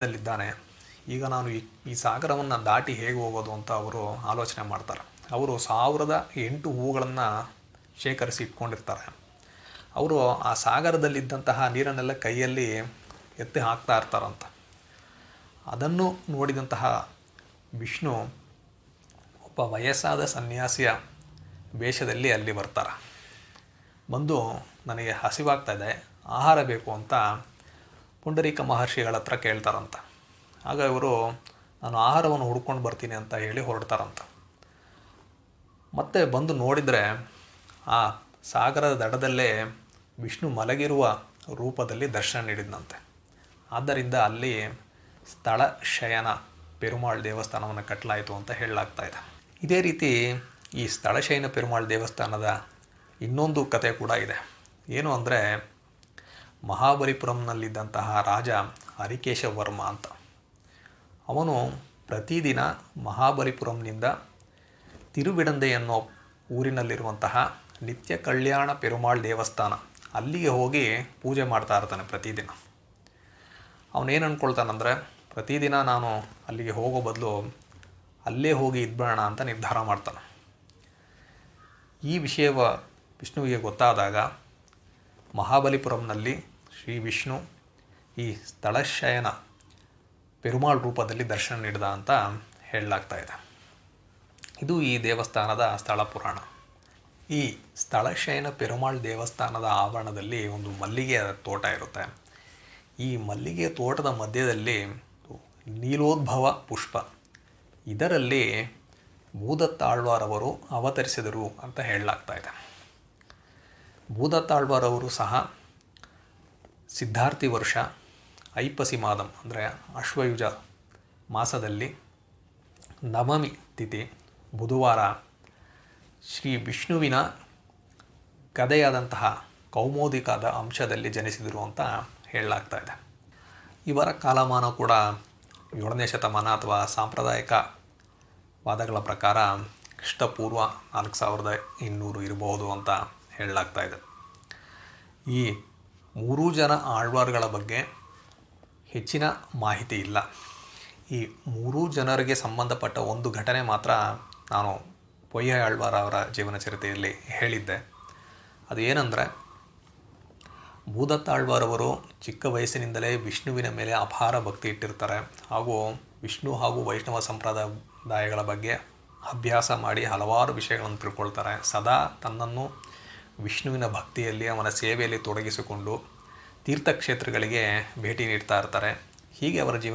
ದಲ್ಲಿದ್ದಾನೆ. ಈಗ ನಾನು ಈ ಸಾಗರವನ್ನು ದಾಟಿ ಹೇಗೆ ಹೋಗೋದು ಅಂತ ಅವರು ಆಲೋಚನೆ ಮಾಡ್ತಾರೆ. ಅವರು 1008 ಹೂಗಳನ್ನು ಶೇಖರಿಸಿ ಇಟ್ಕೊಂಡಿರ್ತಾರೆ. ಅವರು ಆ ಸಾಗರದಲ್ಲಿದ್ದಂತಹ ನೀರನ್ನೆಲ್ಲ ಕೈಯಲ್ಲಿ ಎತ್ತಿ ಹಾಕ್ತಾ ಇರ್ತಾರಂತ. ಅದನ್ನು ನೋಡಿದಂತಹ ವಿಷ್ಣು ಒಬ್ಬ ವಯಸ್ಸಾದ ಸನ್ಯಾಸಿಯ ವೇಷದಲ್ಲಿ ಅಲ್ಲಿ ಬರ್ತಾರೆ. ಬಂದು ನನಗೆ ಹಸಿವಾಗ್ತಾ ಇದೆ, ಆಹಾರ ಬೇಕು ಅಂತ ಪುಂಡರೀಕ ಮಹರ್ಷಿಗಳ ಹತ್ರ ಕೇಳ್ತಾರಂತ. ಆಗ ಇವರು ನಾನು ಆಹಾರವನ್ನು ಹುಡ್ಕೊಂಡು ಬರ್ತೀನಿ ಅಂತ ಹೇಳಿ ಹೊರಡ್ತಾರಂತ. ಮತ್ತೆ ಬಂದು ನೋಡಿದರೆ ಆ ಸಾಗರದ ದಡದಲ್ಲೇ ವಿಷ್ಣು ಮಲಗಿರುವ ರೂಪದಲ್ಲಿ ದರ್ಶನ ನೀಡಿದಂತೆ. ಆದ್ದರಿಂದ ಅಲ್ಲಿ ಸ್ಥಳ ಶಯನ ಪೆರುಮಾಳ್ ದೇವಸ್ಥಾನವನ್ನು ಕಟ್ಟಲಾಯಿತು ಅಂತ ಹೇಳಲಾಗ್ತಾ ಇದೆ. ಇದೇ ರೀತಿ ಈ ಸ್ಥಳಶಯನ ಪೆರುಮಾಳ್ ದೇವಸ್ಥಾನದ ಇನ್ನೊಂದು ಕತೆ ಕೂಡ ಇದೆ. ಏನು ಅಂದರೆ, ಮಹಾಬಲಿಪುರಂನಲ್ಲಿದ್ದಂತಹ ರಾಜ ಹರಿಕೇಶ ವರ್ಮ ಅಂತ, ಅವನು ಪ್ರತಿದಿನ ಮಹಾಬಲಿಪುರಂನಿಂದ ತಿರುವಿಡಂದೆ ಅನ್ನೋ ಊರಿನಲ್ಲಿರುವಂತಹ ನಿತ್ಯ ಕಲ್ಯಾಣ ಪೆರುಮಾಳ್ ದೇವಸ್ಥಾನ ಅಲ್ಲಿಗೆ ಹೋಗಿ ಪೂಜೆ ಮಾಡ್ತಾ ಇರ್ತಾನೆ ಪ್ರತಿದಿನ. ಅವನೇನು ಅಂದ್ಕೊಳ್ತಾನಂದರೆ, ಪ್ರತಿದಿನ ನಾನು ಅಲ್ಲಿಗೆ ಹೋಗೋ ಬದಲು ಅಲ್ಲೇ ಹೋಗಿ ಇದ್ಬೇಡ ಅಂತ ನಿರ್ಧಾರ ಮಾಡ್ತಾನೆ. ಈ ವಿಷಯವ ವಿಷ್ಣುವಿಗೆ ಗೊತ್ತಾದಾಗ ಮಹಾಬಲಿಪುರಂನಲ್ಲಿ ಶ್ರೀ ವಿಷ್ಣು ಈ ಸ್ಥಳಶಯನ ಪೆರುಮಾಳ್ ರೂಪದಲ್ಲಿ ದರ್ಶನ ನೀಡಿದ ಅಂತ ಹೇಳಲಾಗ್ತಾ ಇದೆ. ಇದು ಈ ದೇವಸ್ಥಾನದ ಸ್ಥಳ ಪುರಾಣ. ಈ ಸ್ಥಳಶಯನ ಪೆರುಮಾಳ್ ದೇವಸ್ಥಾನದ ಆವರಣದಲ್ಲಿ ಒಂದು ಮಲ್ಲಿಗೆಯ ತೋಟ ಇರುತ್ತೆ. ಈ ಮಲ್ಲಿಗೆ ತೋಟದ ಮಧ್ಯದಲ್ಲಿ ನೀಲೋದ್ಭವ ಪುಷ್ಪ, ಇದರಲ್ಲಿ ಭೂದತ್ತಾಳ್ವಾರವರು ಅವತರಿಸಿದರು ಅಂತ ಹೇಳಲಾಗ್ತಾ ಇದೆ. ಭೂದತ್ತಾಳ್ವಾರವರು ಸಹ ಸಿದ್ಧಾರ್ಥಿ ವರ್ಷ ಐಪ್ಪಸಿ ಮಾದಂ ಅಂದರೆ ಅಶ್ವಯುಜ ಮಾಸದಲ್ಲಿ ನವಮಿ ತಿಥಿ ಬುಧವಾರ ಶ್ರೀ ವಿಷ್ಣುವಿನ ಗದೆಯಾದಂತಹ ಕೌಮೋದಿಕಾದ ಅಂಶದಲ್ಲಿ ಜನಿಸಿದರು ಅಂತ ಹೇಳಲಾಗ್ತಾ ಇದೆ. ಇವರ ಕಾಲಮಾನ ಕೂಡ 7ನೇ ಶತಮಾನ ಅಥವಾ ಸಾಂಪ್ರದಾಯಿಕ ವಾದಗಳ ಪ್ರಕಾರ ಕ್ರಿಸ್ತಪೂರ್ವ 4200 ಇರಬಹುದು ಅಂತ ಹೇಳಲಾಗ್ತಾ ಇದೆ. ಈ 3 ಜನ ಆಳ್ವಾರ್ಗಳ ಬಗ್ಗೆ ಹೆಚ್ಚಿನ ಮಾಹಿತಿ ಇಲ್ಲ. ಈ 3 ಜನರಿಗೆ ಸಂಬಂಧಪಟ್ಟ ಒಂದು ಘಟನೆ ಮಾತ್ರ ನಾನು ಪೊಯ್ಯ ಆಳ್ವಾರ ಅವರ ಜೀವನ ಚರಿತೆಯಲ್ಲಿ ಹೇಳಿದ್ದೆ. ಅದು ಏನಂದರೆ, ಭೂದತ್ತಾಳ್ವಾರವರು ಚಿಕ್ಕ ವಯಸ್ಸಿನಿಂದಲೇ ವಿಷ್ಣುವಿನ ಮೇಲೆ ಅಪಾರ ಭಕ್ತಿ ಇಟ್ಟಿರ್ತಾರೆ. ಹಾಗೂ ವಿಷ್ಣು ಹಾಗೂ ವೈಷ್ಣವ ಸಂಪ್ರದಾಯಗಳ ಬಗ್ಗೆ ಅಭ್ಯಾಸ ಮಾಡಿ ಹಲವಾರು ವಿಷಯಗಳನ್ನು ತಿಳ್ಕೊಳ್ತಾರೆ. ಸದಾ ತನ್ನನ್ನು ವಿಷ್ಣುವಿನ ಭಕ್ತಿಯಲ್ಲಿ ಅವನ ಸೇವೆಯಲ್ಲಿ ತೊಡಗಿಸಿಕೊಂಡು ತೀರ್ಥಕ್ಷೇತ್ರಗಳಿಗೆ ಭೇಟಿ ನೀಡ್ತಾ ಇರ್ತಾರೆ. ಹೀಗೆ ಅವರ ಜೀವನ